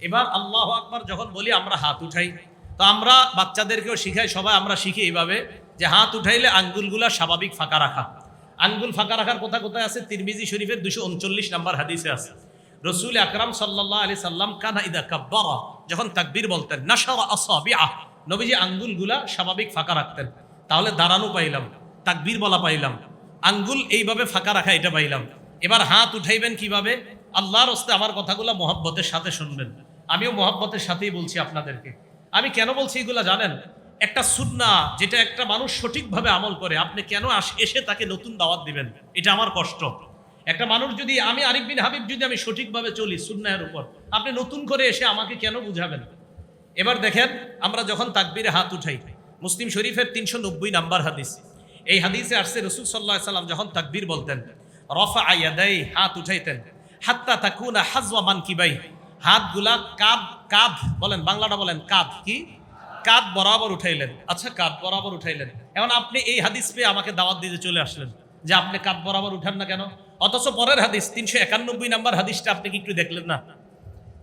এবার আল্লাহু আকবার যখন বলি আমরা হাত উঠাই, তো আমরা বাচ্চাদেরকেও শিখাই, সবাই আমরা শিখি এইভাবে যে হাত উঠাইলে আঙ্গুলগুলা স্বাভাবিক ফাঁকা রাখা। আঙ্গুল ফাঁকা রাখার কথা কোথায় আছে? তিরমিজি শরীফের 239 নম্বর হাদিসে আছে। রসুল আকরাম সাল্লাল্লাহু আলাইহি সাল্লাম কানা ইদা কাব্বারা, যখন তাকবীর বলতেন, নাশারা আসাবিআ, নবীজি আঙ্গুলগুলা স্বাভাবিক ফাঁকা রাখতেন। তাহলে দাঁড়ানো পাইলাম, তাকবীর বলা পাইলাম, আঙ্গুল এইভাবে ফাঁকা রাখা এটা পাইলাম। এবার হাত উঠাইবেন কিভাবে? আল্লাহর রাস্তে আমার কথাগুলো মহব্বতের সাথে শুনবেন। আমিও মহব্বতের সাথেই বলছি আপনাদেরকে। আমি কেন বলছি এগুলা জানেন? একটা সুন্নাহ যেটা একটা মানুষ সঠিকভাবে আমল করে, আপনি কেন এসে তাকে নতুন দাওয়াত দিবেন? এটা আমার কষ্ট। একটা মানুষ যদি, আমি আরিফ বিন হাবিব যদি আমি সঠিকভাবে চলি সুন্নাহের উপর, আপনি নতুন করে এসে আমাকে কেন বুঝাবেন? এবার দেখেন, আমরা যখন তাকবীরে হাত উঠাই, মুসলিম শরীফের 390 নাম্বার হাদিস, এই হাদিসে আসছে রাসূল সাল্লাল্লাহু আলাইহি সাল্লাম যখন তাকবীর বলতেন, রফা ইয়াদাই, হাত উঠাইতেন, হাত্তা তাকুনা হাজওয়া মানকিবাই, হাতগুলা কাঁধ বলেন, বাংলাটা বলেন, কাঁধ কি? কাঁধ বরাবর উঠাইলেন। আচ্ছা, কাঁধ বরাবর উঠাইলেন। এখন আপনি এই হাদিস পেয়ে আমাকে দাওয়াত দিতে চলে আসলেন যে আপনি কাঁধ বরাবর উঠান না কেন? অথচ পরের হাদিস 391 নাম্বার হাদিসটা আপনি কি একটু দেখলেন না?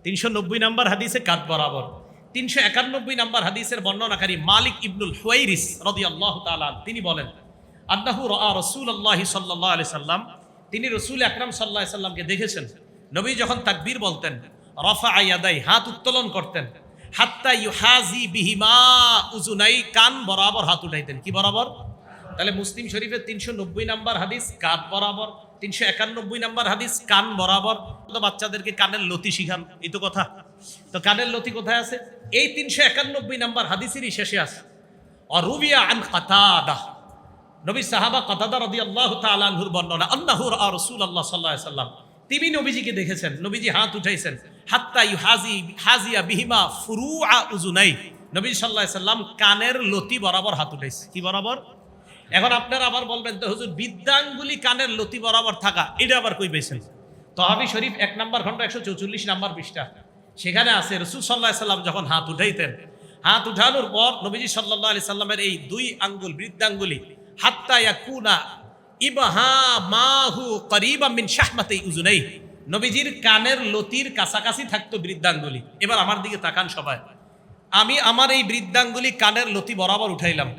390 নাম্বার হাদিসে কাঁধ বরাবর। 391 নাম্বার হাদিসের বর্ণনাকারী মালিক ইবনুল হুয়াইরিস রাদিয়াল্লাহু তাআলা তিনি বলেন, আন্নাহু রাআ রাসূলুল্লাহি সাল্লাল্লাহু আলাইহি সাল্লাম, তিনি রাসূল আকরাম সাল্লাল্লাহু আলাইহি সাল্লামকে দেখেছেন। নবী যখন তাকবীর বলতেন, রাফা ইয়াদাই, হাত উত্তোলন করতেন, হাত্তা ইউহাজি বিহিমা উযুনাই, কান বরাবর হাত উঠাইতেন। কি বরাবর? তাহলে মুসলিম শরীফের 390 নাম্বার হাদিস কাঁধ বরাবর, 391 নাম্বার হাদিস কান বরাবর। তো বাচ্চাদেরকে কানের লতি শিখান, এই তো কথা। তো কানের লতি কোথায় আছে? এই 391 নাম্বার হাদিসেরই শেষে আছে। অরুবিয়া আন কাতাদা, নবী সাহাবা কাতাদা রাদিয়াল্লাহু তাআলা আনহুর বর্ণনা, আন্নাহু রাআ রাসূলুল্লাহ সাল্লাল্লাহু আলাইহি সাল্লাম, তিনি নবীজিকে দেখেছেন, নবীজি হাত উঠাইছেন, হাত্তা হাজিয়া বিহিমা ফুরুআ উযুনাই, নবী সাল্লাল্লাহু আলাইহি সাল্লাম কানের লতি বরাবর হাত উঠাইছে। কি বরাবর? এখন আপনারা আবার বলবেন, তো হুজুর বৃদ্ধাঙ্গুলি কানের লতি বরাবর থাকা, এটা আবার কই পেয়েছেন? তহাবি শরীফ 1 নম্বর খণ্ড 144 নম্বর পৃষ্ঠা, সেখানে আছে রাসূল সাল্লাল্লাহু আলাইহি সাল্লাম যখন হাত উঠাইতেন, হাত উঠানোর পর নবীজি সাল্লাল্লাহু আলাইহি সাল্লামের এই 2 আঙ্গুল বৃদ্ধাঙ্গুলি হাত্তা ইয়াকুনা ইবহামাহু করিবাম মিন শাহমাতি উযুনাই, নবীজির কানের লতির কাছাকাছি থাকতো বৃদ্ধাঙ্গুলি। এবার আমার দিকে তাকান সবাই, আমি আমার এই বৃদ্ধাঙ্গুলি কানের লতি বরাবর উঠাইলাম,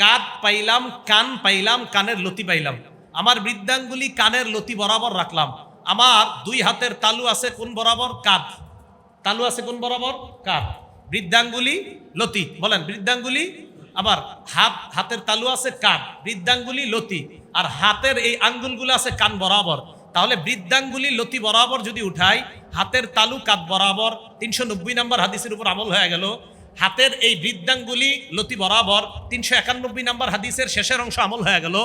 কাঁধ পাইলাম, কান পাইলাম, কানের লতি পাইলাম, আমার বৃদ্ধাঙ্গুলি কানের লতি বরাবর রাখলাম। আমার 2 হাতের তালু আছে কোন বরাবর? কাঁধ। তালু আছে কোন বরাবর? কাঁধ। বৃদ্ধাঙ্গুলি লতি, বলেন বৃদ্ধাঙ্গুলি, আবার হাতের তালু আছে কাঁধ, বৃদ্ধাঙ্গুলি লতি, আর হাতের এই আঙ্গুলগুলো আছে কান বরাবর। তাহলে বৃদ্ধাঙ্গুলি লতি বরাবর যদি উঠাই, হাতের তালু কাঁধ বরাবর, 390 নম্বর হাদিসের উপর আমল হয়ে গেল। হাতের এই বৃদ্ধাঙ্গুলি লতি বরাবর, 391 নম্বর হাদিসের শেষের অংশ আমল হয়ে গেল।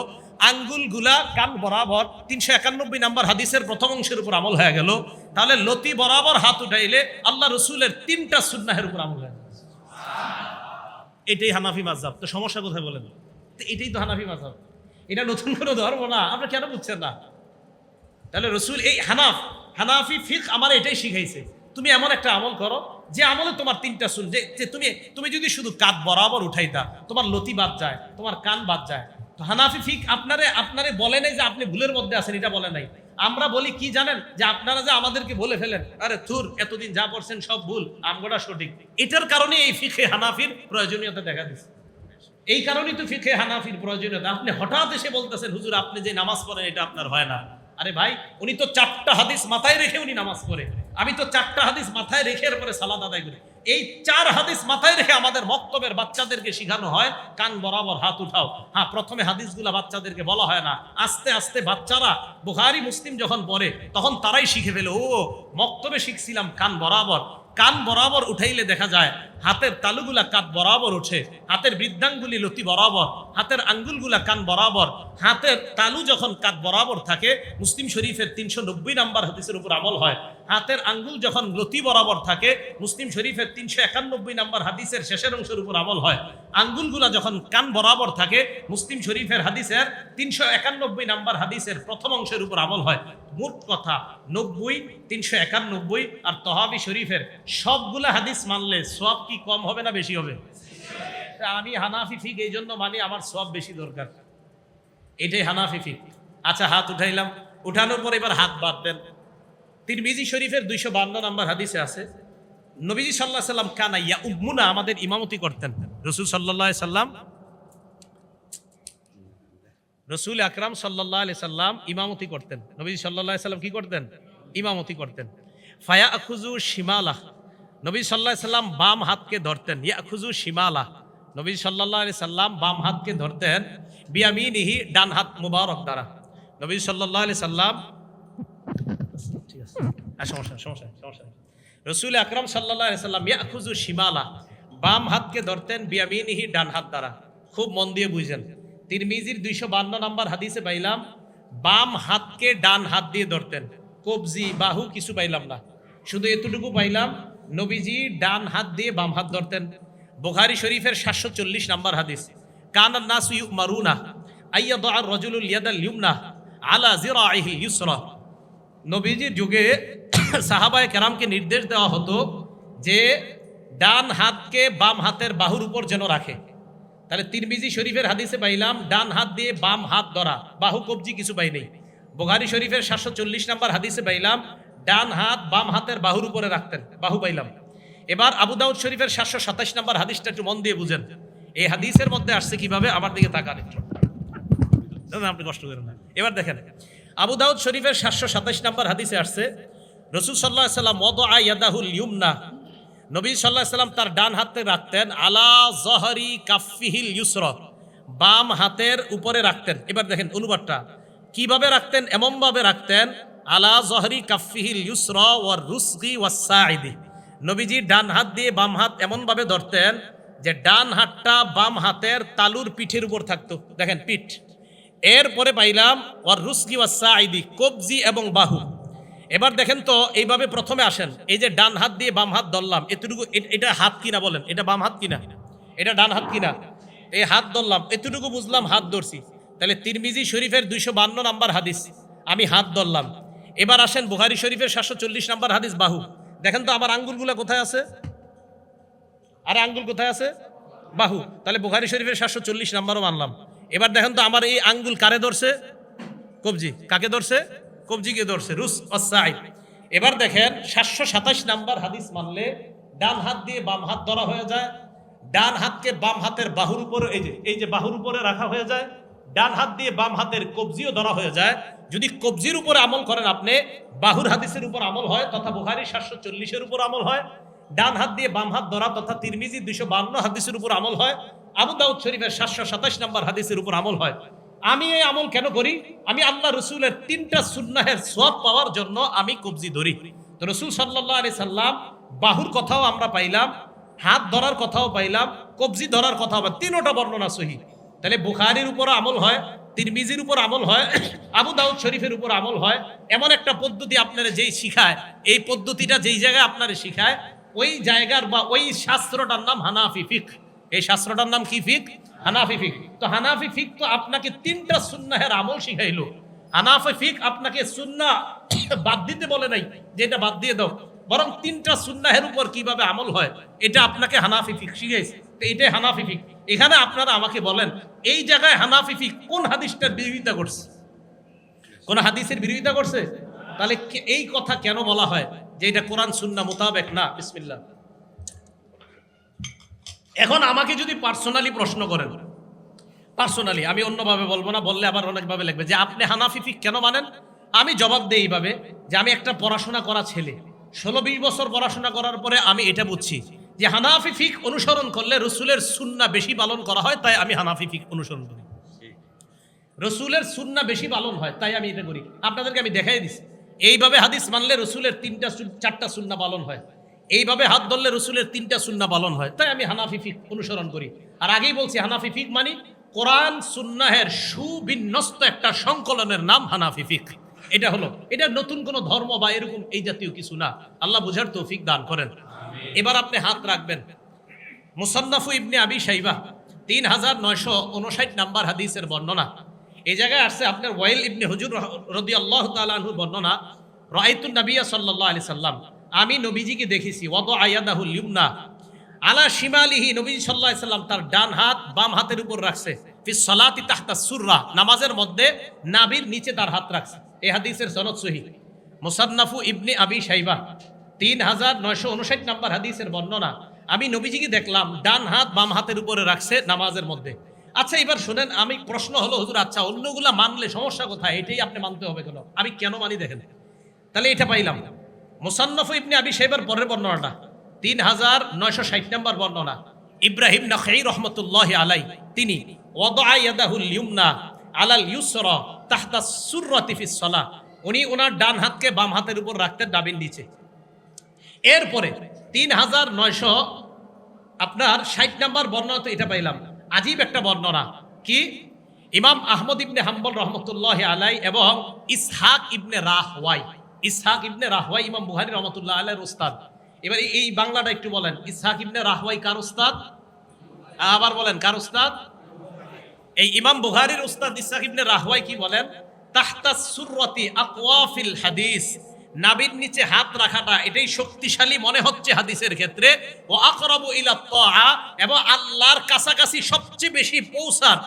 আঙ্গুলগুলা কান বরাবর, 391 নম্বর হাদিসের প্রথম অংশের উপর আমল হয়ে গেল। তাহলে লতি বরাবর হাত উঠাইলে আল্লাহ রসুলের 3টা সুন্নাহের উপর আমল হয়ে গেল। এটাই হানাফি মাযহাব। তো সমস্যা কোথায় বলেন? তো এটাই তো হানাফি মাযহাব, এটা নতুন কোনো ধর্ম না। আপনি কেন বুঝছেন না? তাহলে রসুল এই হানাফি ফিকহ আমার এটাই শিখাইছে, তুমি এমন একটা আমল করো যে আমলে তোমার 3টা সুন, যে তুমি যদি শুধু কাঁধ বরাবর উঠাইতা, তোমার লতি বাদ যায়, তোমার কান বাদ যায়। তো হানাফি ফিকহ আপনারে বলে নাই যে আপনি ভুলের মধ্যে আছেন, এটা বলে নাই। আমরা বলি কি জানেন, যে আপনারা যে আমাদেরকে বলে ফেলেন, আরে থুর, এতদিন যা পড়ছেন সব ভুল, আমগোটা সঠিক। এটার কারণে এই ফিকহে হানাফির প্রয়োজনীয়তা দেখা দিচ্ছে। এই কারণেই তো ফিকহে হানাফির প্রয়োজনীয়তা। আপনি হঠাৎ এসে বলতেছেন, হুজুর আপনি যে নামাজ পড়েন এটা আপনার হয় না। আরে ভাই, উনি তো 4টা হাদিস মাথায় রেখে উনি নামাজ পড়ে, আমি তো 4টা হাদিস মাথায় রেখে এরপরে সালাত আদায় করি। এই 4 হাদিস মাথায় রেখে আমাদের মক্তবের বাচ্চাদেরকে শিখানো হয় কান বরাবর হাত উঠাও। হ্যাঁ, প্রথমে হাদিসগুলা বাচ্চাদেরকে বলা হয় না, আস্তে আস্তে বাচ্চারা বুখারী মুসলিম যখন পড়ে তখন তারাই শিখে ফেলে, ও মক্তবে শিখছিলাম কান বরাবর। কান বরাবর উঠাইলে দেখা যায় হাতের তালুগুলা কাঁধ বরাবর ওঠে, হাতের বৃদ্ধাঙ্গুলি লতি বরাবর, হাতের আঙ্গুলগুলা কান বরাবর। হাতের তালু যখন কাঁধ বরাবর থাকে, মুসলিম শরীফের 390 নম্বর হাদিসের উপর আমল হয়। হাতের আঙ্গুল যখন লতি বরাবর থাকে, মুসলিম শরীফের 391 নম্বর হাদিসের শেষের অংশের উপর আমল হয়। আঙ্গুলগুলা যখন কান বরাবর থাকে, মুসলিম শরীফের হাদিসের 391 নম্বর হাদিসের প্রথম অংশের উপর আমল হয়। মোট কথা 90, 391 আর তহাবি শরীফের সবগুলা হাদিস মানলে সওয়াব কি কম হবে না বেশি হবে? আমি হানাফি ফিক এই জন্য মানি, আমার সওয়াব বেশি দরকার, এটাই হানাফি ফিক। আচ্ছা, হাত উঠাইলাম, উঠানোর পর এবার হাত বাঁধবেন। তিরমিজি শরীফের 252 নম্বর হাদিসে আছে, নবীজি সাল্লাল্লাহু আলাইহি সাল্লাম কানা ইয়াউম্মুনা, আমাদের ইমামতি করতেন। রসুল আকরাম সাল্লাল্লাহু আলাইহি সাল্লাম ইমামতি করতেন। নবীজি সাল্লাল্লাহু আলাইহি সাল্লাম কি করতেন? ইমামতি করতেন। ফায়াখুযু শিমালাহ, নবী সাল্লাল্লাহু আলাইহি সাল্লাম বাম হাতকে ধরতেন। ইয়াখুযু শিমালাহ, নবী সাল্লাল্লাহু আলাইহি সাল্লাম বাম হাতকে ধরতেন। বিয়ামিনিহি, ডান হাত মুবারক দ্বারা। নবী সাল্লাল্লাহু আলাইহি সাল্লাম, ঠিক আছে, সমস্যা রসুল আকরাম সাল্লাল্লাহু আলাইহি সাল্লাম ইয়াখুযু শিমালাহ, বাম হাতকে ধরতেন। বিয়ামিনিহি, ডান হাত দ্বারা। খুব মন দিয়ে বুঝেন, তিরমিজির 252 নম্বর হাদিসে পাইলাম বাম হাতকে ডান হাত দিয়ে ধরতেন। কবজি, বাহু কিছু পাইলাম না, শুধু এতটুকু পাইলাম নবীজি ডান হাত দিয়ে বাম হাত ধরতেন। বুখারী শরীফের 740 নম্বর হাদিস, কানান নাসু ইউমারুনা আইয়াদা আর রাজুলুল ইয়াদাল ইউমনা আলা জিরাইহি ইউসরা, নবীজির যুগে সাহাবায়ে কেরামকে নির্দেশ দেওয়া হতো যে ডান হাতকে বাম হাতের বাহুর উপর যেন রাখে। তাহলে তিরমিজি শরীফের হাদিসে পাইলাম ডান হাত দিয়ে বাম হাত ধরা, বাহু কবজি কিছু পাই নেই। বুখারী শরীফের 740 নম্বর হাদিসে পাইলাম ডান হাত বাম হাতের বাহুর উপরে রাখতেন, বাহু পাইলাম। এবার আবু দাউদ শরীফের 727 নম্বর হাদিসটা একটু মন দিয়ে বুঝেন। এই হাদিসের মধ্যে আসছে কিভাবে, আমার দিকে তাকান একটু, আপনি কষ্ট করেন না। এবার দেখেন আবু দাউদ শরীফের 727 নম্বর হাদিসে আসছে রাসূল সাল্লাল্লাহু আলাইহি সাল্লাম ওয়াদা ইয়াদাহুল ইউমনা, নবী সাল্লাল্লাহু আলাইহি সাল্লাম তার ডান হাতে রাখতেন আলা যহরি কাফফিহিল ইউসরা, বাম হাতের উপরে রাখতেন। এবার দেখেন অনুবাদটা কিভাবে রাখতেন, এমন ভাবে রাখতেন আলা যহরি কাফফিহিল ইউসরা ওয়ার রুসগি ওয়াস সাইদি, নবীজি ডান হাত দিয়ে বাম হাত এমন ভাবে ধরতেন যে ডান হাতটা বাম হাতের তালুর পিঠের উপর থাকতো। দেখেন পিঠ, এরপরে পাইলাম ওয়ার রুসগি ওয়াস সাইদি, কবজি এবং বাহু। এবার দেখেন তো এইভাবে প্রথমে আসেন, এই যে ডান হাত দিয়ে বাম হাত ধরলাম, এতটুকু, এটা হাত কিনা বলেন, এটা বাম হাত কিনা, এটা ডান হাত কিনা, এই হাত ধরলাম, এতটুকু বুঝলাম হাত ধরছি। তাহলে তিরমিজি শরীফের 252 নম্বর হাদিস, আমি হাত ধরলাম। এবার আসেন বুখারী শরীফের 740 নম্বর হাদিস, বাহু। দেখেন তো আমার আঙ্গুলগুলো কোথায় আছে, আরে আঙ্গুল কোথায় আছে, বাহু। তাহলে বুখারী শরীফের 740 নম্বরও মানলাম। এবার দেখেন তো আমার এই আঙ্গুল কারে ধরছে, কবজি, কাকে ধরছে, কবজিকে ধরছে, রুস অসাইদ। এবার দেখেন 727 নাম্বার হাদিস মানলে ডান হাত দিয়ে বাম হাত ধরা হয়ে যায়, ডান হাতকে বাম হাতের বাহুর উপরে, এই যে বাহুর উপরে রাখা হয়ে যায়, ডান হাত দিয়ে বাম হাতের কবজিও ধরা হয়ে যায়। যদি কবজির উপরে আমল করেন আপনি, বাহুর হাদিসের উপর আমল হয় তথা বুখারী 740-এর উপর আমল হয়। ডান হাত দিয়ে বাম হাত ধরা তথা তিরমিজি 252 হাদিসের উপর আমল হয়। আবু দাউদ শরীফের 727 নম্বর হাদিসের উপর আমল হয়। আমি এই আমল কেন করি, আমি আল্লাহ রসুলের 3টা সুন্নাহের সওয়াব পাওয়ার জন্য আমি কবজি ধরি। তো রসুল সাল্লাল্লাহু আলাইহি সাল্লাম বাহুর কথাও আমরা পাইলাম, হাত ধরার কথাও পাইলাম, কবজি ধরার কথাও পাইলাম, 3টা বর্ণনা সহিহ। তাহলে বুখারীর উপর আমল হয়, তিরমিজির উপর আমল হয়, আবু দাউদ শরীফের উপর আমল হয়। এমন একটা পদ্ধতি আপনারা যেই শিখায়, এই পদ্ধতিটা যেই জায়গায় আপনারা শিখায়, ওই জায়গার বা ওই শাস্ত্রটার নাম হানাফি ফিকহ। এই শাস্ত্রটার নাম কি ফিকহ? হানাফি ফিকহ। তো হানাফি ফিকহ তো আপনাকে 3টা সুন্নাহের আমল শিখাইলো। হানাফি ফিকহ আপনাকে সুন্নাহ বাদ দিতে বলে নাই যে এটা বাদ দিয়ে দাও, বরং 3টা সুন্নাহের উপর কিভাবে আমল হয় এটা আপনাকে হানাফি ফিকহ শিখাইছে। তো এটাই হানাফি ফিকহ। এখানে আপনারা আমাকে বলেন এই জায়গায় হানাফি ফিকহ কোন হাদিসটার বিরোধিতা করছে? কোন হাদিসের বিরোধিতা করছে? তাহলে এই কথা কেন বলা হয় যে এটা কোরআন সুন্নাহ মোতাবেক না? বিসমিল্লাহ। এখন আমাকে যদি পার্সোনালি প্রশ্ন করেন, পার্সোনালি, আমি অন্যভাবে বলবো না, বললে আবার অনেকভাবে লিখবে যে আপনি হানাফি ফিকহ কেন মানেন, আমি জবাব দেই এইভাবে যে আমি একটা পড়াশোনা করা ছেলে, 16-20 বছর পড়াশোনা করার পরে আমি এটা বুঝছি যে হানাফি ফিকহ অনুসরণ করলে রসুলের সুন্নাহ বেশি পালন করা হয়, তাই আমি হানাফি ফিকহ অনুসরণ করি। রসুলের সুন্নাহ বেশি পালন হয় তাই আমি এটা করি। আপনাদেরকে আমি দেখাই দিচ্ছি, এইভাবে হাদিস মানলে রসুলের 4টা সুন্নাহ পালন হয়, এইভাবে হাত ধরলে রসুলের 3টা সুন্নাহ পালন হয়, তাই আমি হানাফি ফিকহ অনুসরণ করি। আর আগেই বলছি হানাফি ফিকহ মানে কোরআন সুন্নাহের সুবিন্যস্ত একটা সংকলনের নাম হানাফি ফিকহ। এটা হলো, এটা নতুন কোন ধর্ম বা এরকম এই জাতীয় কিছু না। আল্লাহ বুঝার তৌফিক দান করেন। এবার আপনি হাত রাখবেন, মুসান্নাফু ইবনে আবি শাইবা 3959 নাম্বার হাদিসের বর্ণনা। এই জায়গায় আসছে আপনার ওয়াইল ইবনে হুজুর রাদিয়াল্লাহু তাআলা আনহুর বর্ণনা, রাআইতুন নাবিয়্য সাল্লাল্লাহু আলাইহি সাল্লাম, আমি নবীজিকে দেখেছি, ওয়াদা আয়াদাহুল ইউমনা আলা শিমালিহি, নবী সাল্লাল্লাহু আলাইহি সাল্লাম তার ডান হাত বাম হাতের উপর রাখছে, ফিস সালাতি তাহতা সুররা, নামাজের মধ্যে নাভির নিচে তার হাত রাখছে। এই হাদিসের সনদ সহিহ। মুসান্নাফু ইবনে আবি শাইবা 3959 নম্বর হাদিসের বর্ণনা। আমি নবীজিকে দেখলাম ডান হাত বাম হাতের উপরে রাখছে নামাজের মধ্যে। আচ্ছা এবার শুনেন, আমি প্রশ্ন হলো হুজুর আচ্ছা অন্যগুলা মানলে সমস্যা কোথায়, এটাই আপনি মানতে হবে কেন? আমি কেন মানি দেখেন। তাহলে এটা পাইলাম মুসান্নফ ইবনে আবি শাইবার পরের বর্ণনাটা 3960 নম্বর বর্ণনা। ইব্রাহিম নাখাই রহমতুল্লাহ আলাই তিনি ওয়াদা ইয়াদাহুল ইউমনা আলাল ইউসরা তাহতা সুররাতি ফিস সালাহ, উনি ওনার ডান হাতকে বাম হাতের উপর রাখতেন ডাবির নিচে। এরপরে 3960 নম্বর বর্ণনা তো এটা পাইলাম। আজীব একটা বর্ণনা কি, ইমাম আহমদ ইবনে হাম্বল রহমতুল্লাহ আলাই এবং ইসহাক ইবনে রাহওয়াই ইমাম বুখারী রহমতুল্লাহ আলাইহির উস্তাদ। এবার এই বাংলাটা একটু বলেন, ইসহাক ইবনে রাহওয়াই কার উস্তাদ? আবার বলেন কার উস্তাদ? এই ইমাম বুখারীর উস্তাদ ইসহাক ইবনে রাহওয়াই কি বলেন? তাহতা সুররাতি আকওয়া ফিল হাদিস, নাভির নিচে হাত রাখাটা এটাই শক্তিশালী মনে হচ্ছে হাদিসের ক্ষেত্রে। ও আকরাবু ইলা তাআ, এবং আল্লাহর কাছাকাছি সবচেয়ে বেশি পৌঁছার,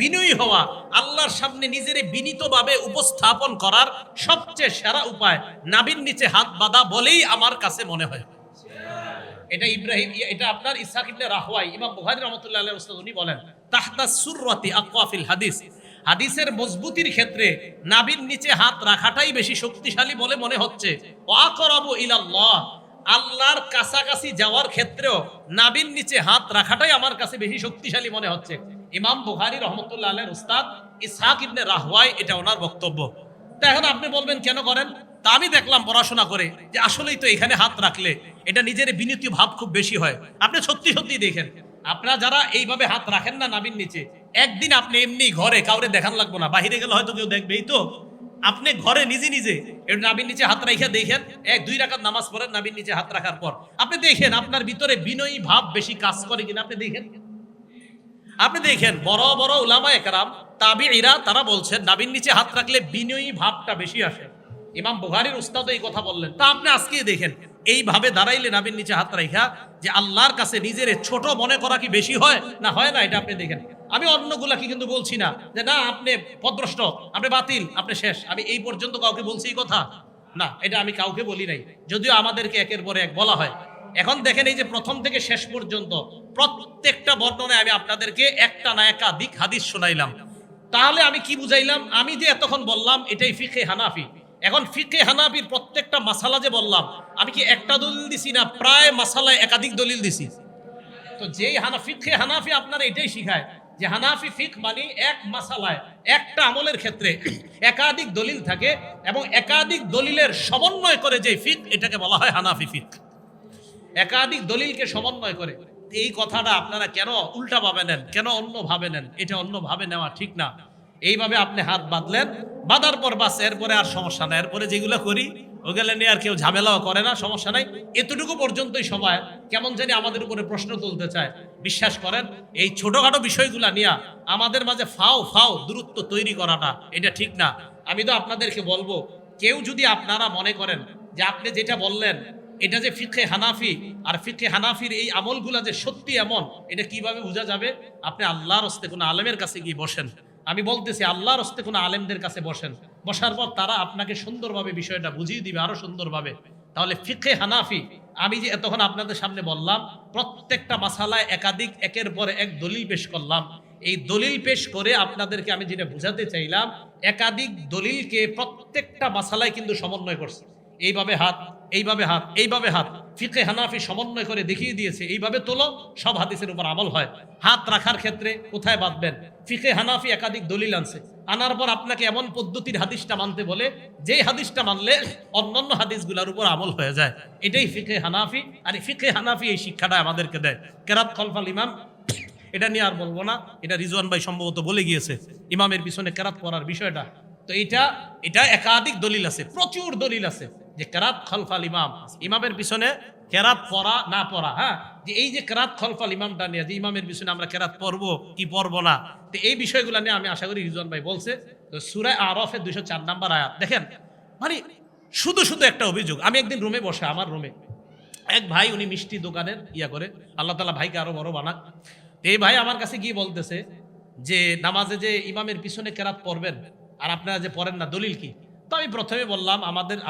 বিনয়ী হওয়া, আল্লাহর সামনে নিজের বিনীতভাবে উপস্থাপন করার সবচেয়ে সেরা উপায় নাভির নিচে হাত বাঁধা বলেই আমার কাছে মনে হয়। এটা আপনার ইসহাক ইবনে রাহওয়াই ইমাম বুখারী রাহমাতুল্লাহ আলাইহির উস্তাদ, উনি বলেন তাহতা সুররাতি আকওয়া ফিল হাদিস, হাদিসের মজবুতির ক্ষেত্রে নাভির নিচে হাত রাখাটাই বেশি শক্তিশালী বলে মনে হচ্ছে। ওয়া আকরাবু ইলাল্লাহ, আল্লাহর কাছাকাছি যাওয়ার ক্ষেত্রেও নাভির নিচে হাত রাখাটাই আমার কাছে বেশি শক্তিশালী মনে হচ্ছে। ইমাম বুখারী রহমতুল্লাহ আলাইহির উস্তাদ ইসহাক ইবনে রাহওয়াই, এটা ওনার বক্তব্য। তা এখন আপনি বলবেন কেন করেন? তা আমি দেখলাম পড়াশোনা করে যে আসলেই তো এখানে হাত রাখলে এটা নিজের বিনীত ভাব খুব বেশি হয়। আপনি সত্যি সত্যি দেখেন, আপনারা যারা এইভাবে হাত রাখেন না নাভির নিচে, একদিন আপনি এমনি ঘরে কাউরে দেখান লাগবো না, বাহিরে গেলে হয়তো কেউ দেখবেই, তো আপনি ঘরে নিজে নিজে নাভির নিচে হাত রাখা দেখেন, 1-2 রাকাত নামাজ পড়েন নাভির নিচে হাত রাখার পর আপনি দেখেন আপনার ভিতরে বিনয়ী ভাব বেশি কাজ করে কিনা। আপনি দেখেন বড় বড় উলামায়ে কেরাম তাবিঈরা তারা বলছেন নাভির নিচে হাত রাখলে বিনয়ী ভাবটা বেশি আসে। ইমাম বুখারীর উস্তাদ এই কথা বললেন। তা আপনি আজকে দেখেন এইভাবে দাঁড়াইলে নাভির নিচে হাত রাখা যে আল্লাহর কাছে নিজের ছোট মনে করা কি বেশি হয় না হয় না? এটা আপনি দেখেন। আমি অন্যগুলা কি কিন্তু বলছি না যে না আপনি পদভ্রষ্ট, আপনি বাতিল, আপনি শেষ। আমি এই পর্যন্ত কাউকে বলছি এই কথা না, এটা আমি কাউকে বলি নাই, যদিও আমাদেরকে একের পর এক বলা হয়। এখন দেখেন এই যে প্রথম থেকে শেষ পর্যন্ত প্রত্যেকটা বর্ণনায় আমি আপনাদেরকে একটা না একাধিক হাদিস শোনাইলাম। তাহলে আমি কি বুঝাইলাম? আমি যে এতক্ষণ বললাম এটাই ফিকহে হানাফি। এখন ফিকহে হানাফির প্রত্যেকটা মাসালা যে বললাম, আমি কি একটা দলিল দিছি না প্রায় মাসালায় একাধিক দলিল দিছি? তো যেই ফিকহে হানাফি আপনারা এটাই শিখায় যে হানাফি ফিক মানে এক মাসালায় একটা আমলের ক্ষেত্রে একাধিক দলিল থাকে এবং একাধিক দলিলের সমন্বয় করে যে ফিক, এটাকে বলা হয় হানাফি ফিক। একাধিক দলিলকে সমন্বয় করে। এই কথাটা আপনারা কেন উল্টা ভাবে নেন, কেন অন্য ভাবে নেন? এটা অন্য ভাবে নেওয়া ঠিক না। এইভাবে আপনি হাত বাঁধলেন, বাঁধার পর বাস, এরপরে আর সমস্যা নাই। এরপরে যেগুলো করি ওগুলো নিয়ে আর কেউ ঝামেলাও করে না, সমস্যা নাই। এতটুকু পর্যন্তই সবাই কেমন জানি আমাদের উপরে প্রশ্ন তুলতে চায়। বিশ্বাস করেন এই ছোটখাটো বিষয়গুলা নিয়ে আমাদের মাঝে ফাও দূরত্ব তৈরি করাটা এটা ঠিক না। আমি তো আপনাদেরকে বলবো, কেউ যদি আপনারা মনে করেন যে আপনি যেটা বললেন এটা যে ফিকহে হানাফি, আর ফিকহে হানাফির এই আমলগুলা যে সত্যি এমন, এটা কিভাবে বোঝা যাবে? আপনি আল্লাহর হস্তে কোনো আলেমের কাছে গিয়ে বসেন। আমি বলতেছি আল্লাহর হস্তে কোনো আলেমদের কাছে বসেন, বসার পর তারা আপনাকে সুন্দরভাবে বিষয়টা বুঝিয়ে দিবে, আরো সুন্দরভাবে। তাহলে ফিকহে হানাফি আমি যে এতক্ষণ আপনাদের সামনে বললাম, প্রত্যেকটা মাসালায় একাধিক একের পর এক দলিল পেশ করলাম। এই দলিল পেশ করে আপনাদেরকে আমি যেটা বুঝাতে চাইলাম, একাধিক দলিলকে প্রত্যেকটা মাসালায় কিন্তু সমন্বয় করছে। এইভাবে হাত, এইভাবে হাত, এইভাবে হাত, ফিকহে হানাফি সমন্বয় করে দেখিয়ে দিয়েছে। এইভাবে তোলো, সব হাদিসের উপর আমল হয়। হাত রাখার ক্ষেত্রে কোথায় বাঁধবেন, ফিকহে হানাফি একাধিক দলিল আনছে। আনার পর আপনাকে এমন পদ্ধতির হাদিসটা মানতে বলে যেই হাদিসটা মানলে অন্যান্য হাদিসগুলোর উপর আমল হয়ে যায়। এটাই ফিকহে হানাফি। আর ফিকহে হানাফি এই শিক্ষাটা আমাদেরকে দেয়। কেরাত খলফাল ইমাম, এটা নিয়ে আর বলবো না, এটা রিজওয়ান ভাই সম্ভবত বলে গিয়েছে ইমামের পিছনে কেরাত পড়ার বিষয়টা। তো এটা একাধিক দলিল আছে, প্রচুর দলিল আছে যে কেরাত খলফাল ইমাম, ইমামের পিছনে কেরাত পড়া না পড়া। হ্যাঁ, যে এই যে কেরাত খলফাল ইমামটা নিয়ে যে ইমামের পিছনে আমরা কেরাত পড়বো কি পড়বো না, তো এই বিষয়গুলো নিয়ে আমি আশা করি রিজওয়ান ভাই বলছে। তো সূরা আরাফের 204 নম্বর আয়াত দেখেন। মানে শুধু একটা অভিযোগ। আমি একদিন রুমে বসে, আমার রুমে এক ভাই, উনি মিষ্টি দোকানের করে, আল্লাহ তাআলা ভাইকে আরো বড় বানাক। এই ভাই আমার কাছে গিয়ে বলতেছে যে নামাজে যে ইমামের পিছনে কেরাত পড়বেন আর আপনারা যে পড়েন না, দলিল কি? তো আমি প্রথমে বললাম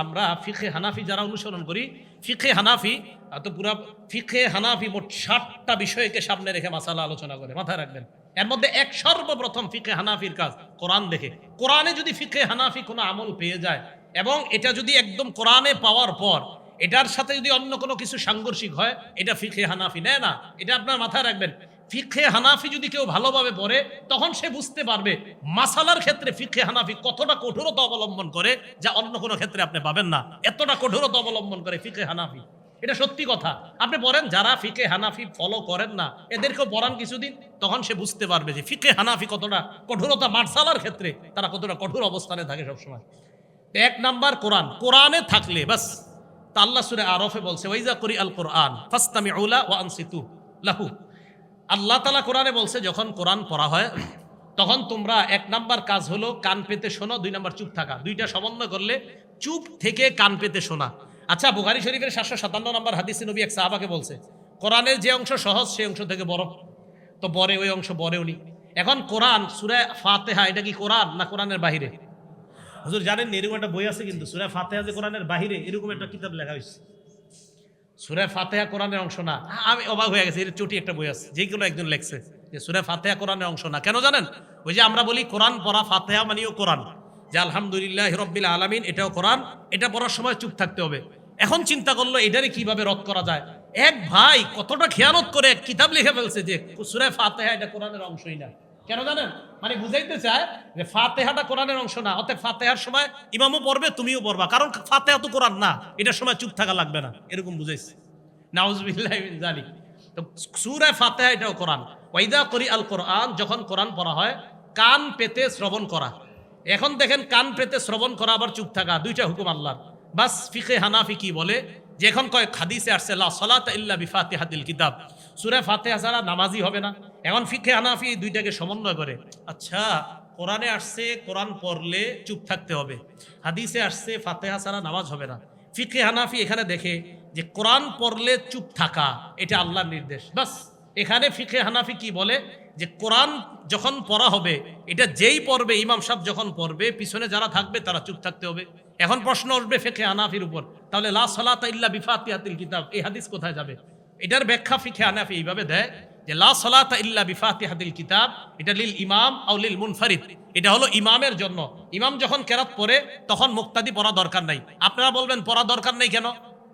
আমরা ফিকহে হানাফি যারা অনুসরণ করি, ফিকহে হানাফি ফিকহে হানাফি মোট 60টা বিষয়কে সামনে রেখে মাসালা আলোচনা করে, মাথায় রাখবেন। এর মধ্যে সর্বপ্রথম ফিকহে হানাফির কাজ কোরআন দেখে। কোরআনে যদি ফিকহে হানাফি কোনো আমল পেয়ে যায় এবং এটা যদি একদম কোরআনে পাওয়ার পর এটার সাথে যদি অন্য কোনো কিছু সাংঘর্ষিক হয়, এটা ফিকহে হানাফি নেয় না। এটা আপনার মাথায় রাখবেন। ফিকহে হানাফি যদি কেউ ভালোভাবে পড়ে তখন সে বুঝতে পারবে মাসালার ক্ষেত্রে ফিকহে হানাফি কতটা কঠোরতা অবলম্বন করে, যা অন্য কোনো ক্ষেত্রে আপনি পাবেন না। এতটা কঠোরতা অবলম্বন করে ফিকহে হানাফি, এটা সত্যি কথা। আপনি পড়েন, যারা ফিকহে হানাফি ফলো করেন না এদেরকেও পড়ান কিছুদিন, তখন সে বুঝতে পারবে যে ফিকহে হানাফি কতটা কঠোরতা, মাসালার ক্ষেত্রে তারা কতটা কঠোর অবস্থানে থাকে সবসময়। এক নাম্বার কোরআন, কোরআনে থাকলে বাস। তা আল্লাহ সূরা আরফে বলছে ওয়াইজা করি আল কোরআন ফাসতামিউ লা ওয়া আনসিতু লাহু। আল্লাহ তাআলা কোরআনে বলছে যখন কোরআন পড়া হয় তখন তোমরা এক নাম্বার কাজ হলো কান পেতে শোনো, 2 নাম্বার চুপ থাকা। দুইটা সমন্বয় করলে চুপ থেকে কান পেতে শোনা। আচ্ছা, বুখারী শরীফের 757 নম্বর হাদিসে নবী এক সাহাবাকে বলছে কোরআনের যে অংশ সহজ সেই অংশ থেকে বড়, তো বড়ে ওই অংশ বড়ে উনি। এখন কোরআন সূরা ফাতিহা এটা কি কোরআন না কোরআনের বাহিরে? হুজুর জানেন এরকম একটা বই আছে কিন্তু, সূরা ফাতিহা যে কোরআনের বাহিরে, এরকম একটা কিতাব লেখা হয়েছে। সূরা ফাতিহা কোরআনের অংশ না। আমি অবাক হয়ে গেছি, এর চটি একটা বই আছে যেগুলো একজন লেখছে যে সূরা ফাতিহা কোরআনের অংশ না। কেন জানেন? ওই যে আমরা বলি কোরআন পড়া, ফাতিহা মানেও কোরআন, যে আলহামদুলিল্লাহি রাব্বিল আলামিন এটাও কোরআন, এটা পড়ার সময় চুপ থাকতে হবে। এখন চিন্তা করলো এটারে কিভাবে রদ করা যায়। এক ভাই কতটা খেয়ানত করে এক কিতাব লিখে ফেলছে যে সূরা ফাতিহা এটা কোরআনের অংশই না। কেন জানেন? মানে বুঝাইতে চায় যে ফাতিহাটা কোরআনের অংশ না, অতএব ফাতিহার সময় ইমামও পড়বে তুমিও পড়বা, কারণ ফাতিহা তো কোরআন না, এটার সময় চুপ থাকা লাগবে না, এরকম বুঝাইছে। নাউজুবিল্লাহি মিন যালিক। তো সূরা ফাতিহা এটাও কোরআন। ওয়াইদা করি আল কোরআন, যখন কোরআন পড়া হয় কান পেতে শ্রবণ করা। এখন দেখেন, কান পেতে শ্রবণ করা আবার চুপ থাকা, দুইটা হুকুম আল্লাহর। বাস ফিকহে হানাফি কি বলে যে এখন কয়েক হাদিসে আসছে লা সালাতা ইল্লা বিফাতিহাতিল কিতাব, সূরা ফাতিহা ছাড়া নামাজই হবে না। এখন ফিকহে হানাফি দুইটাকে সমন্বয় করে। আচ্ছা, কোরআনে আসছে কোরআন পড়লে চুপ থাকতে হবে, হাদিসে আসছে ফাতিহা ছাড়া নামাজ হবে না। ফিকহে হানাফি এখানে দেখে যে কোরআন পড়লে চুপ থাকা এটা আল্লাহর নির্দেশ। বাস এখানে ফিকহে হানাফি কি বলে যে কোরআন যখন পড়া হবে, এটা যেই পড়বে, ইমাম সাহেব যখন পড়বে পিছনে যারা থাকবে তারা চুপ থাকতে হবে। এখন প্রশ্ন উঠবে ফিকহে হানাফির উপর, তাহলে লা সালাতা ইল্লা বিফাতিহাতিল কিতাব এই হাদিস কোথায় যাবে? এটার ব্যাখ্যা ফিকহে হানাফি এইভাবে দেয় যে লা সালাতা ইল্লা বিফাতিহাতিল কিতাব এটা লিল ইমাম আও লিল মুনফারিদ, এটা হলো ইমামের জন্য। ইমাম যখন কেরাত পড়ে তখন মুক্তাদি পড়া দরকার নাই। আপনারা বলবেন পড়া দরকার নেই কেন?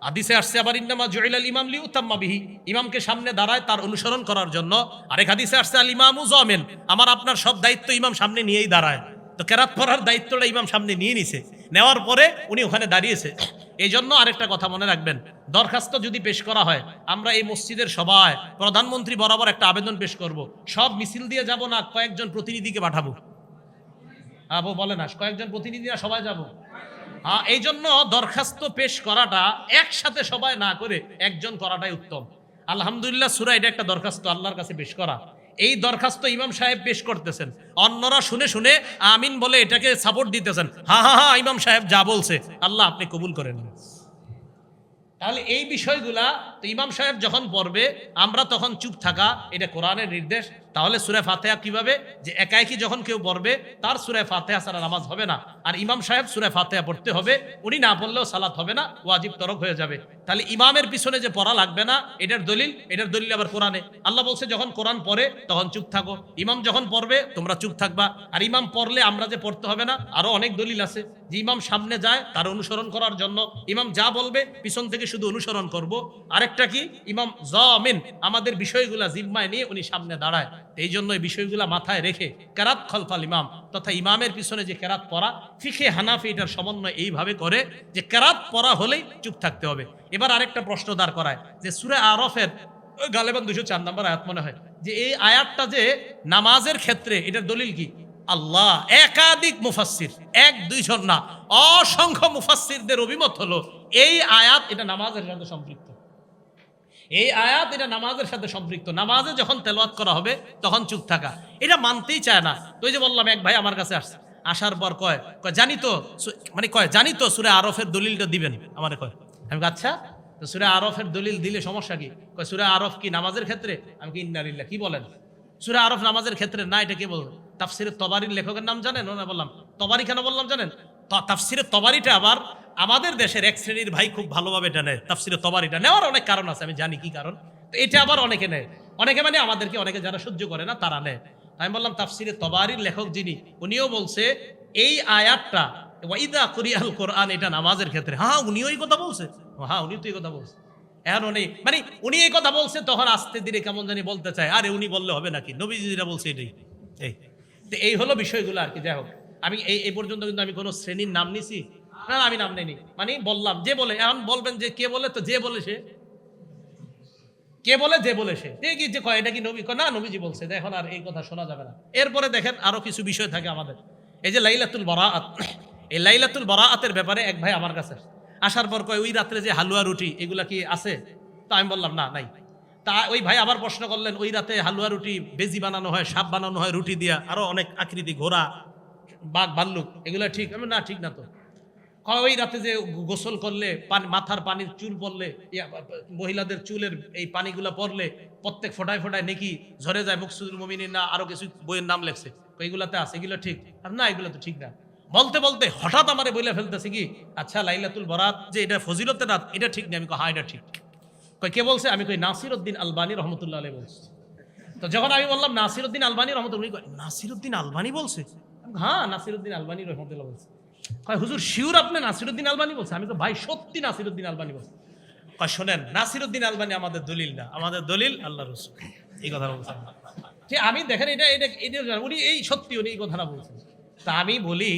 হাদিসে আসছে আবার ইন্নামা জুইলাল ইমাম লিউতাম্মা বিহি, ইমামকে সামনে দাঁড়ায় তার অনুসরণ করার জন্য। আরেক হাদিসে আসছে আল ইমামু জামিন, আমার আপনার সব দায়িত্ব ইমাম সামনে নিয়েই দাঁড়ায়। তো কেরাত পড়ার দায়িত্বটা ইমাম সামনে নিয়ে নিছে, নেওয়ার পরে উনি ওখানে দাঁড়িয়েছে। এই জন্য আরেকটা কথা মনে রাখবেন, দরখাস্ত যদি পেশ করা হয়, আমরা এই মসজিদের সবাই প্রধানমন্ত্রী বরাবর একটা আবেদন পেশ করব। সব মিছিল দিয়ে যাব না, কয়েকজন প্রতিনিধিকে পাঠাবো। আবু বলে না, কয়েকজন প্রতিনিধিরা সবাই যাব। এই জন্য দরখাস্ত পেশ করাটা একসাথে সবাই না করে একজন করাটাই উত্তম। আলহামদুলিল্লাহ, সূরা এটা একটা দরখাস্ত আল্লাহর কাছে পেশ করা। এই দরখাস্ত ইমাম সাহেব পেশ করতেছেন, অন্যরা শুনে শুনে আমিন বলে এটাকে সাপোর্ট দিতেছেন। হা হা হা, ইমাম সাহেব যা বলছে আল্লাহ আপনি কবুল করেন। তাহলে এই বিষয়গুলা তো ইমাম সাহেব যখন পড়বে আমরা তখন চুপ থাকা, এটা কোরআনের নির্দেশ। তাহলে সূরা ফাতিহা কিভাবে, যে একাকি যখন কেউ পড়বে তার সূরা ফাতিহা ছাড়া নামাজ হবে না, আর ইমাম সাহেব সূরা ফাতিহা পড়তে হবে, উনি না পড়লেও সালাত হবে না, ওয়াজিব তরক হয়ে যাবে। তাহলে ইমামের পিছনে যে পড়া লাগবে না এটার দলিল আবার কোরআনে। আল্লাহ বলছে যখন কোরআন পড়ে তখন চুপ থাকো, ইমাম যখন পড়বে তোমরা চুপ থাকবা। আর ইমাম পড়লে আমরা যে পড়তে হবে না, আরো অনেক দলিল আছে যে ইমাম সামনে যায় তার অনুসরণ করার জন্য, ইমাম যা বলবে পিছন থেকে শুধু অনুসরণ করব। আরেকটা কি, ইমাম জামিন, আমাদের বিষয়গুলা জিম্মায় নিয়ে উনি সামনে দাঁড়ায়। এই জন্য এই বিষয়গুলা মাথায় রেখে কেরাত খলফাল ইমাম, তথা ইমামের পিছনে যে কেরাত পড়া, ফিকহে হানাফি এটার সমন্বয় এইভাবে করে যে কেরাত পড়া হলেই চুপ থাকতে হবে। এবার আরেকটা প্রশ্ন দাঁড় করায় যে সূরা আরফের গালেবান 204 নম্বর আয়াত মনে হয়, যে এই আয়াতটা যে নামাজের ক্ষেত্রে, এটার দলিল কি? আল্লাহ একাধিক মুফাসসির, 1-2 জন না, অসংখ্য মুফাসসিরদের অভিমত হলো এই আয়াত এটা নামাজের সাথে সম্পৃক্ত। এই আয়াত এটা নামাজের সাথে সম্পৃক্ত। নামাজে যখন তেলাওয়াত করা হবে তখন চুপ থাকা, এটা মানতেই চায় না। তো এই যে বললাম, এক ভাই আমার কাছে আসছে, আসার পর কয় জানি তো সূরা আরফের দলিলটা দিবেন আমারে, কয়। আমি আচ্ছা, তো সূরা আরফের দলিল দিলে সমস্যা কি? কয় সূরা আরফ কি নামাজের ক্ষেত্রে? আমি কি ইন্না লিল্লাহ, কি বলেন? সূরা আরফ নামাজের ক্ষেত্রে না, এটা কে বলবেন? তাফসিরে তবারির লেখকের নাম জানেন? ওনা বললাম তবারি কেন বললাম জানেন? তাফসিরে তবারিটা আবার আমাদের দেশের এক শ্রেণীর ভাই খুব ভালোভাবে এটা নেয়। তাফসিরে তবারিটা নেওয়ার অনেক কারণ আছে, আমি জানি কি কারণ। তো এটা আবার অনেকে নেয়, অনেকে মানে আমাদেরকে, অনেকে যারা সহ্য করে না তারা নেয়। আমি বললাম তাফসিরে তবারির লেখক যিনি, উনিও বলছে এই আয়াতটা ওয়াইদা কুরিয়াল কোরআন এটা নামাজের ক্ষেত্রে। হ্যাঁ উনিও এই কথা বলছে, হ্যাঁ উনি তো এই কথা বলছে। এখন উনি মানে উনি এই কথা বলছে, তখন আস্তে ধীরে কেমন জানি বলতে চায়, আরে উনি বললে হবে নাকি, নবীজিরা বলছে এটাই। এই হলো বিষয়গুলো আর কি। যাই হোক, আমি এই পর্যন্ত কিন্তু আমি কোনো শ্রেণীর নাম নিছি না, আমি নাম নেইনি, মানে বললাম যে বলে। এখন বলবেন যে কে বলে, তো যে বলে সে, কে বলে যে বলে সে, কি যে কয় এটা কি নবী, না নবীজি বলছে, এখন আর এই কথা শোনা যাবে না। এরপরে দেখেন আরো কিছু বিষয় থাকে আমাদের, এই যে লাইলাতুল বারাআত, এই লাইলাতুল বারাআতের ব্যাপারে এক ভাই আমার কাছে আসার পর কয় ওই রাত্রে যে হালুয়া রুটি এগুলা কি আছে? তা আমি বললাম না, নাই। তা ওই ভাই আবার প্রশ্ন করলেন, ওই রাতে হালুয়া রুটি বেজি বানানো হয়, সাপ বানানো হয় রুটি দিয়া, আরো অনেক আকৃতি, ঘোড়া, বাঘ, ভাল্লুক, এগুলা ঠিক? আমি না, ঠিক না তো। ওই রাতে যে গোসল করলে মাথার পানির চুল পড়লে, মহিলাদের চুলের এই পানিগুলা পড়লে প্রত্যেক ফোটায় ফোটায় নেকি ঝরে যায়, মুকসুদুল মুমিনিন না আরো কিছু বইয়ের নাম লেখছে, এইগুলাতে আছে, এগুলো ঠিক? না, এগুলো তো ঠিক না। বলতে বলতে হঠাৎ আমারে বলে ফেলতেছে কি, আচ্ছা লাইলাতুল বারাত যে এটা ফজিলতের রাত, এটা ঠিক না? আমি কই হ্যাঁ এটা ঠিক। কই কে বলছে? আমি কই নাসিরউদ্দিন আলবানী রহমতুল্লাহ আলাইহি বলছে। তো যখন আমি বললাম নাসিরউদ্দিন আলবানী রহমতুল্লাহ, নাসিরউদ্দিন আলবানী বলছে? হ্যাঁ নাসিরউদ্দিন আলবানী রহমতুল্লাহ বলছে। কয় হুজুর শিওর আপনি নাসিরউদ্দিন আলবানী বলছে? আমি তো ভাই সত্যি নাসিরউদ্দিন আলবানী বলছে। কয় শোনেন, নাসিরউদ্দিন আলবানী আমাদের দলিল না, আমাদের দলিল আল্লাহ রাসূল, এই কথা বলছেন। ঠিক আমি দেখেন এটা এটা এটা উনি এই সত্যি উনি এই কথাটা বলছেন। তা আমি বলি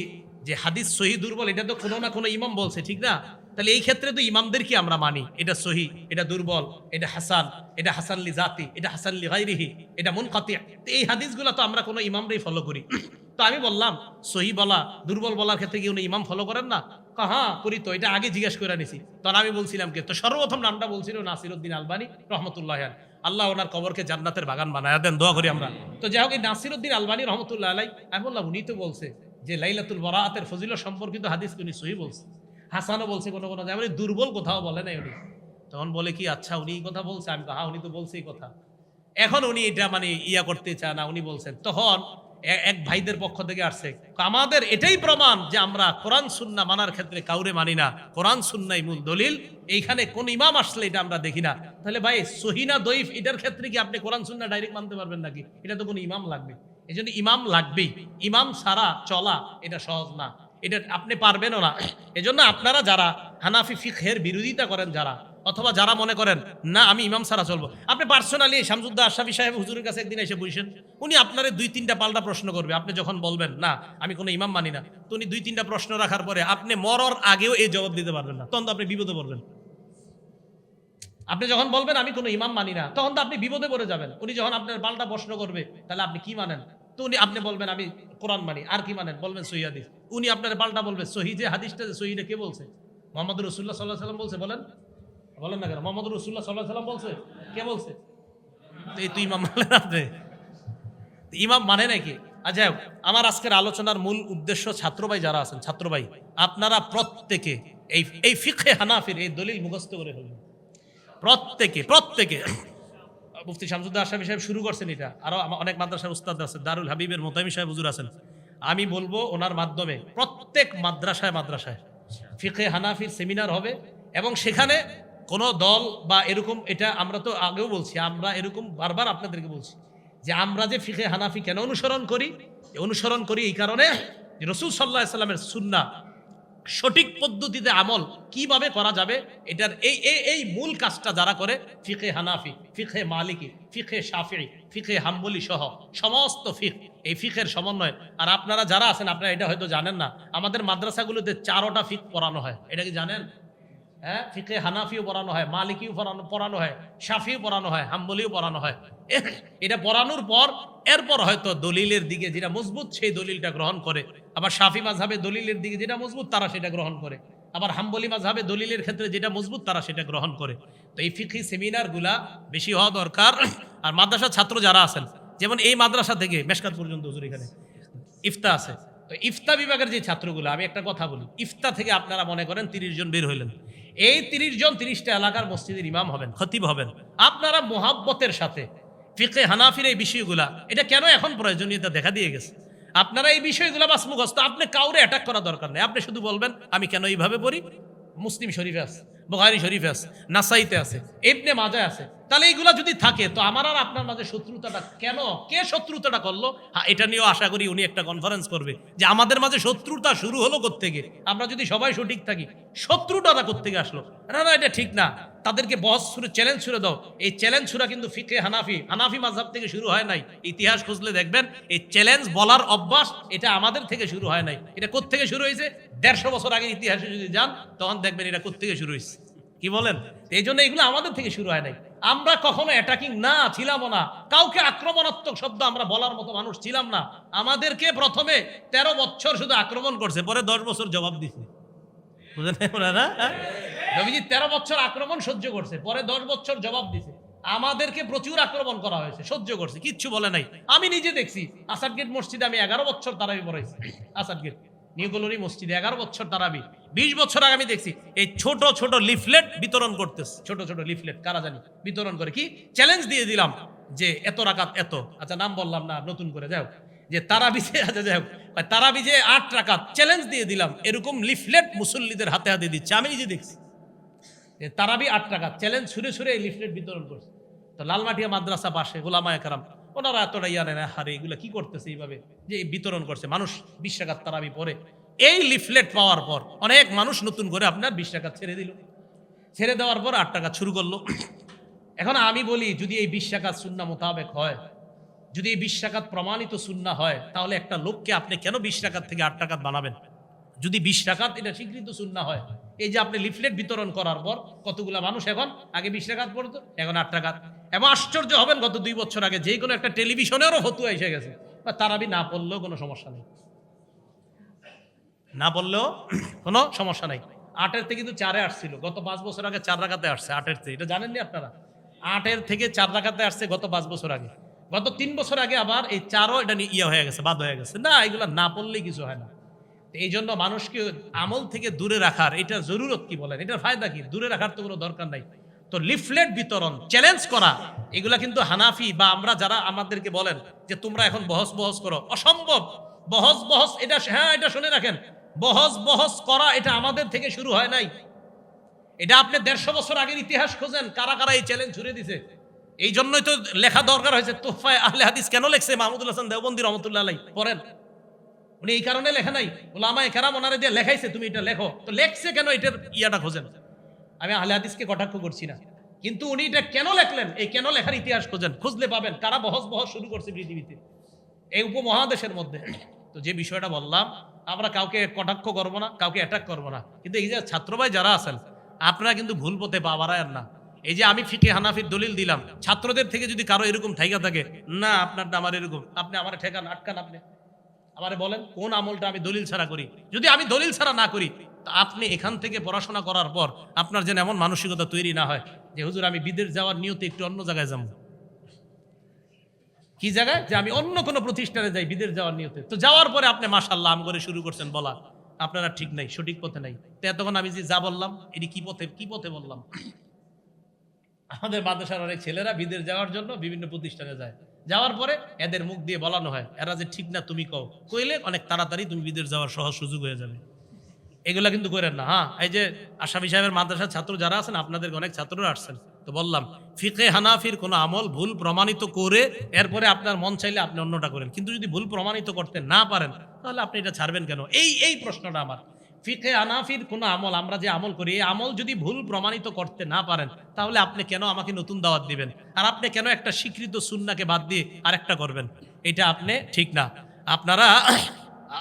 যে হাদিস সহি দুর্বল, এটা তো কোনো না কোনো ইমাম বলছে, ঠিক না? তাহলে এই ক্ষেত্রে তো ইমামদের কি আমরা মানি, এটা সহি, এটা দুর্বল, এটা হাসান, এটা হাসান লি জাতি, এটা হাসান লি গায়রিহি, এটা মুনকাতি। এই হাদিসগুলো তো আমরা কোনো ইমামরাই ফলো করি। তো আমি বললাম সহি বলা দুর্বল বলার ক্ষেত্রে কি উনি ইমাম ফলো করেন না? হ্যাঁ করি তো, এটা আগে জিজ্ঞেস করে নিছি। তখন আমি বলছিলাম কে, তো সর্বপ্রথম নামটা বলছিল নাসিরউদ্দিন আলবানী রহমতুল্লাহ আলাইহি, আল্লাহ ওনার কবরকে জান্নাতের বাগান বানায় দেন, দোয়া করি আমরা। তো যাই হোক, এই নাসিরউদ্দিন আলবানী রহমতুল্লাহ আলাইহি, আমি বললাম উনি তো বলছে যে লাইলাতুল বারাআতের ফজিলত সম্পর্কিত হাদিস উনি সহি বলছে, হাসানও বলছে কোনো কোনো জায়গায়, দুর্বল কোথাও বলে নাই উনি। তখন বলে কি আচ্ছা উনি এই কথা বলছে? আমি হ্যাঁ উনি তো বলছে এই কথা। এখন উনি এটা মানে ইয়া করতে চায় না, উনি বলছেন। তখন এক ভাইদের পক্ষ থেকে আসছে, আমাদের এটাই প্রমাণ যে আমরা কোরআন সুন্নাহ মানার ক্ষেত্রে কাউরে মানি না, কোরআন সুন্নাহ মূল দলিল, এইখানে কোন ইমাম আসলে এটা আমরা দেখি না। তাহলে ভাই সহিহ না দঈফ এটার ক্ষেত্রে কি আপনি কোরআন সুন্নাহ ডাইরেক্ট মানতে পারবেন নাকি? এটা তো কোনো ইমাম লাগবে, এই জন্য ইমাম লাগবেই। ইমাম ছাড়া চলা এটা সহজ না, এটা আপনি পারবেনও না। এজন্য আপনারা যারা হানাফি ফিকহের বিরোধিতা করেন, যারা অথবা যারা মনে করেন না আমি ইমাম ছাড়া চলবো, আপনি পার্সোনালি শামসুদ্দা আশরাফি সাহেব হুজুরের কাছে একদিন এসে বসেন, উনি আপনারে 2-3টা পাল্টা প্রশ্ন করবে। আপনি যখন বলবেন না আমি কোনো ইমাম মানি না, তো উনি 2-3টা প্রশ্ন রাখার পরে আপনি মরার আগেও এই জবাব দিতে পারবেন না, তখন তো আপনি বিপদে পড়বেন। আপনি যখন বলবেন আমি কোনো ইমাম মানি না, তখন তো আপনি বিপদে পড়ে যাবেন। উনি যখন আপনার পাল্টা প্রশ্ন করবে, তাহলে আপনি কি মানেন? তো উনি আপনি বলবেন আমি কোরআন মানি, আর কি মানেন? বলবেন সহিহ হাদিস। উনি আপনার পাল্টা বলবে সহিহ যে হাদিসটা, সহিহটা কে বলছে? মুহাম্মদ রাসূলুল্লাহ সাল্লাল্লাহু আলাইহি ওয়াসাল্লাম বলছে। বলেন বলেন না কেন? মুহাম্মদ রাসূলুল্লাহ সাল্লাল্লাহু আলাইহি ওয়াসাল্লাম বলছে, কে বলছে? তো এই তুই ইমাম মানলেন আপনি? ইমাম মানে নাকি? আচ্ছা, আমার আজকের আলোচনার মূল উদ্দেশ্য ছাত্র ভাই যারা আছেন, ছাত্র ভাই আপনারা প্রত্যেকে এই ফিকহে হানাফির এই দলিল মুখস্থ করে ফেলবেন, প্রত্যেকে। মুফতি শামসুদ্দা আশরাফি সাহেব শুরু করছেন এটা, আরো অনেক মাদ্রাসার উস্তাদ আছে, দারুল হাবিবের মোতামি সাহেব হুজুর আছেন। আমি বলবো ওনার মাধ্যমে প্রত্যেক মাদ্রাসায় ফিকহে হানাফির সেমিনার হবে, এবং সেখানে কোনো দল বা এরকম, এটা আমরা তো আগেও বলছি, আমরা এরকম বারবার আপনাদেরকে বলছি যে আমরা যে ফিকহে হানাফি কেন অনুসরণ করি এই কারণে রাসূল সাল্লাল্লাহু আলাইহি সাল্লামের সুন্নাহ সঠিক পদ্ধতিতে আমল কিভাবে করা যাবে, এটার এই মূল কাজটা যারা করে, ফিকহে হানাফি, ফিকহে মালিকি, ফিকহে শাফিঈ, ফিকহে হাম্বলি সহ সমস্ত ফিকহ, এই ফিকহের সমন্বয়। আর আপনারা যারা আছেন আপনারা এটা হয়তো জানেন না, আমাদের মাদ্রাসাগুলোতে 4টা ফিকহ পড়ানো হয়, এটা কি জানেন? হ্যাঁ, ফিকহে হানাফিও পড়ানো হয়, মালিকিও পড়ানো হয়, শাফিও পড়ানো হয়, হাম্বলিও পড়ানো হয়। এটা পড়ানোর পর এরপর হয়তো দলিলের দিকে যেটা মজবুত সেই দলিলটা গ্রহণ করে, আবার শাফি মাযহাবে দলিলের দিকে যেটা মজবুত তারা সেটা গ্রহণ করে, আবার হাম্বলি মাযহাবে দলিলের ক্ষেত্রে যেটা মজবুত তারা সেটা গ্রহণ করে। তো এই ফিকহি সেমিনারগুলা বেশি হওয়া দরকার। আর মাদ্রাসার ছাত্র যারা আছেন, যেমন এই মাদ্রাসা থেকে মেশকাত পর্যন্ত হুজুর এখানে ইফতা আছে, তো ইফতা বিভাগের যে ছাত্রগুলো, আমি একটা কথা বলি, ইফতা থেকে আপনারা মনে করেন 30 জন বের হইলেন, এই 30 জন 30টা এলাকার মসজিদের ইমাম হবেন, খতিব হবেন। আপনারা মুহাব্বতের সাথে ফিকহে হানাফির এই বিষয়গুলা, এটা কেন এখন প্রয়োজনীয়তা দেখা দিয়ে গেছে, আপনারা এই বিষয়গুলো বাস মুখস্থ, আপনি কাউরে অ্যাটাক করা দরকার নেই। আপনি শুধু বলবেন আমি কেন এইভাবে পড়ি, মুসলিম শরীফে আছে, বুখারী শরীফে আছে, নাসাইতে আছে, ইবনে মাজাহ আছে। তাহলে এইগুলা যদি থাকে তো আমার আর আপনার মাঝে শত্রুতাটা কেন, কে শত্রুতাটা করলো? হ্যাঁ, এটা নিয়েও আশা করি উনি একটা কনফারেন্স করবে যে আমাদের মাঝে শত্রুতা শুরু হলো কোত্থেকে, আমরা যদি সবাই সঠিক থাকি শত্রুতাটা কোত্থেকে আসলো। না না, এটা ঠিক না। তাদেরকে বহস ছুড়ে চ্যালেঞ্জ ছুড়ে দাও। এই চ্যালেঞ্জ ছুড়া কিন্তু ফিকে হানাফি মাযহাব থেকে শুরু হয় নাই। ইতিহাস খুঁজলে দেখবেন এই চ্যালেঞ্জ বলার অভ্যাস এটা আমাদের থেকে শুরু হয় নাই। এটা কোত্থেকে শুরু হয়েছে? 150 বছর আগের ইতিহাসে যদি যান তখন দেখবেন এটা কোত্থেকে শুরু হয়েছে। কি বলেন? এই জন্য এগুলো আমাদের থেকে শুরু হয় নাই। আমরা কখনো অ্যাটাকিং না ছিলামও না, কাউকে আক্রমণাত্মক শব্দ আমরা বলার মতো মানুষ ছিলাম না। আমাদেরকে প্রথমে 13 বছর শুধু আক্রমণ করছে, পরে 10 বছর জবাব দিছে। বুঝলেন না? নবীজি 13 বছর আক্রমণ সহ্য করছে, পরে 10 বছর জবাব দিছে। আমাদেরকে প্রচুর আক্রমণ করা হয়েছে, সহ্য করছে, কিচ্ছু বলে নাই। আমি নিজে দেখছি আসাদ গেট মসজিদে আমি 11 বছর তারাবি পড়াইছি। আসাদ গেট নিউ কলোনি মসজিদে 11 বছর তারাবি। 20 বছর আগে আমি দেখছি এই ছোট ছোট লিফলেট বিতরণ করতেছে, ছোট ছোট লিফলেট কারা জানি বিতরণ করে, কি চ্যালেঞ্জ দিয়ে দিলাম যে এত রাকাত এত, আচ্ছা নাম বললাম না, নতুন করে যাও যে তারাবিজে, আচ্ছা যাই হোক তারাবিজে 8 রাকাত চ্যালেঞ্জ দিয়ে দিলাম, এরকম লিফলেট মুসল্লিদের হাতে হাতে দিচ্ছে। আমি নিজে দেখছি তারাবি 8 রাকাত চ্যালেঞ্জ ছুঁড়ে ছুঁড়ে এই লিফলেট বিতরণ করছে। তো লালমাটিয়া মাদ্রাসা পাশে গোলামায়ে কেরাম ওনারা এতটা ইয়া নেয়, হারে এগুলো কি করতেছে এইভাবে যে বিতরণ করছে, মানুষ 20 রাকাত তারাবি পরে। এই লিফলেট পাওয়ার পর অনেক মানুষ নতুন করে আপনার 20 রাকাত ছেড়ে দিল, ছেড়ে দেওয়ার পর 8 রাকাত শুরু করলো। এখন আমি বলি যদি এই 20 রাকাত সুন্নাহ মোতাবেক হয়, যদি এই 20 রাকাত প্রমাণিত সুন্নাহ হয়, তাহলে একটা লোককে আপনি কেন 20 রাকাত থেকে 8 রাকাত বানাবেন? যদি 20 রাকাত এটা স্বীকৃত সুন্নাহ হয়, এই যে আপনি লিফলেট বিতরণ করার পর কতগুলা মানুষ এখন আগে 20 রাকাত পড়তো, এখন 8 রাকাত। এবং আশ্চর্য হবেন গত 2 বছর আগে যে কোনো একটা টেলিভিশনেরও ফতুয়া এসে গেছে বা তারাবি না পড়লেও কোনো সমস্যা নেই, না পড়লেও কোনো সমস্যা নাই। 8-এর থেকে কিন্তু 4-এ আসছিল, গত 5 বছর আগে 4 রাকাতে আসছে 8-এর থেকে, এটা জানেননি আপনারা? 8-এর থেকে 4 রাকাতে আসছে গত 5 বছর আগে। গত 3 বছর আগে আবার এই 4ও এটা ইয়ে হয়ে গেছে, বাদ হয়ে গেছে। না, এগুলা না পড়লেই কিছু হয় না। এই জন্য মানুষকে আমল থেকে দূরে রাখার এটা জরুরত কি বলেন, এটার ফায়দা কি? দূরে রাখার তো কোনো দরকার নাই। তো লিফলেট বিতরণ, চ্যালেঞ্জ করা, এগুলা কিন্তু হানাফি বা আমরা যারা আমাদেরকে বলেন যে তোমরা এখন বহস করো, অসম্ভব। বহস এটা, হ্যাঁ এটা শুনে রাখেন, বহস করা এটা আমাদের থেকে শুরু হয় নাই। এটা আপনি 150 বছর আগের ইতিহাস খোঁজেন, কারা কারা এই চ্যালেঞ্জ ছুড়ে দিছে। এই জন্যই তো লেখা দরকার হয়েছে তোহফায়ে আহলে হাদিস। কেন লেখছে? মাহমুদুল হাসান দেওবন্দি রহমতুল্লাহ আলাইহি পড়েন। উনি এই কারণে লেখা নাই, উলামায়ে কেরাম ওনারে দিয়ে লেখাইছে তুমি এটা লেখো। তো লেখছে কেন, এটার ইয়াটা খোঁজেন। আমি আহলে হাদিসকে কটাক্ষ করছি না, কিন্তু উনি এটা কেন লেখলেন, এই কেন লেখার ইতিহাস খোঁজেন, খুঁজলে পাবেন কারা বহস শুরু করছে পৃথিবীতে, এই উপমহাদেশের মধ্যে। তো যে বিষয়টা বললাম, আমরা কাউকে কটাক্ষ করবো না, কাউকে অ্যাটাক করবো না, কিন্তু এই যে ছাত্র ভাই যারা আছেন আপনারা কিন্তু ভুল পথে পা বাড়ায়েন না। এই যে আমি ফিকে হানাফির দলিল দিলাম, ছাত্রদের থেকে যদি কারো এরকম ঠাইকা থাকে, না আপনারটা আমার এরকম, আপনি আমার ঠেকান, আটকান, আপনি আমারে বলেন কোন আমলটা আমি দলিল ছাড়া করি। যদি আমি দলিল ছাড়া না করি, তা আপনি এখান থেকে পড়াশোনা করার পর আপনার যেন এমন মানসিকতা তৈরি না হয় যে হুজুর আমি বিদেশ যাওয়ার নিয়তে একটু অন্য জায়গায় যাবো। কি জায়গায়? যে আমি অন্য কোনো প্রতিষ্ঠানে যাই বিদেশ যাওয়ার নিয়তে। তো যাওয়ার পরে আপনি মাশাআল্লাহ আম করে শুরু করছেন বলা, আপনারা ঠিক নাই, সঠিক পথে নাই। তো এতক্ষণ আমি যে যা বললাম এটি কি পথে বললাম? আমাদের মাদ্রাসার অনেক ছেলেরা বিদেশ যাওয়ার জন্য বিভিন্ন প্রতিষ্ঠানে যায়, যাওয়ার পরে এদের মুখ দিয়ে বলানো হয় এরা যে ঠিক না, তুমি কইলে অনেক তাড়াতাড়ি তুমি বিদেশ যাওয়ার সহজ সুযোগ হয়ে যাবে। এগুলা কিন্তু করেন না। হ্যাঁ, এই যে আশাফি সাহেবের মাদ্রাসার ছাত্র যারা আছেন, আপনাদের অনেক ছাত্ররা আসছেন, তো বললাম ফিকে হানাফির কোনো আমল ভুল প্রমাণিত করে এরপরে আপনার মন চাইলে আপনি অন্যটা করেন, কিন্তু যদি ভুল প্রমাণিত করতে না পারেন তাহলে আপনি এটা ছাড়বেন কেন? এই প্রশ্নটা আমার। ফিকে হানাফির কোনো আমল, আমরা যে আমল করি, এই আমল যদি ভুল প্রমাণিত করতে না পারেন তাহলে আপনি কেন আমাকে নতুন দাওয়াত দিবেন? আর আপনি কেন একটা স্বীকৃত সুন্নাহকে বাদ দিয়ে আরেকটা করবেন? এটা আপনি ঠিক না। আপনারা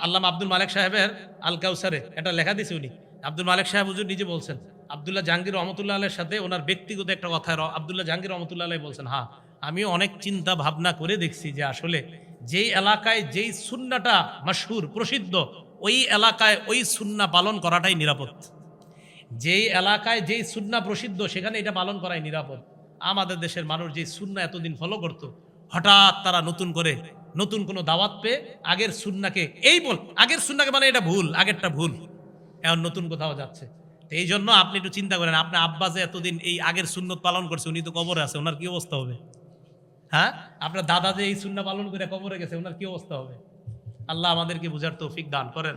আল্লামা আব্দুল মালেক সাহেবের আল কাউসারে এটা লেখা দিছে, উনি আব্দুল মালেক সাহেব হুজুর নিজে বলছেন আব্দুল্লাহ জাহাঙ্গীর রহমতুল্লাহ আলাইহির সাথে ওনার ব্যক্তিগত একটা কথা আব্দুল্লাহ জাহাঙ্গীর রহমতুল্লাহ আলাইহি বলছেন, হ্যাঁ আমিও অনেক চিন্তা ভাবনা করে দেখছি যে আসলে যেই এলাকায় যেই সুন্নাটা মশহুর প্রসিদ্ধ, ওই এলাকায় ওই সুন্নাহ পালন করাটাই নিরাপদ। যেই এলাকায় যেই সুন্নাহ প্রসিদ্ধ সেখানে এটা পালন করাই নিরাপদ। আমাদের দেশের মানুষ যে সুন্নাহ এতদিন ফলো করত, হঠাৎ তারা নতুন কোনো দাওয়াত পেয়ে আগের সুন্নাহকে আগের সুন্নাহকে মানে এটা ভুল, আগেরটা ভুল, এখন নতুন কোথাও যাচ্ছে। তো এই জন্য আপনি একটু চিন্তা করেন, আপনার আব্বা যে এতদিন এই আগের সুন্নত পালন করছে, উনি তো কবরে আছে, ওনার কি অবস্থা হবে? হ্যাঁ, আপনার দাদা যে এই সুন্নাহ পালন করে কবরে গেছে, ওনার কি অবস্থা হবে? আল্লাহ আমাদেরকে বুঝার তৌফিক দান করেন।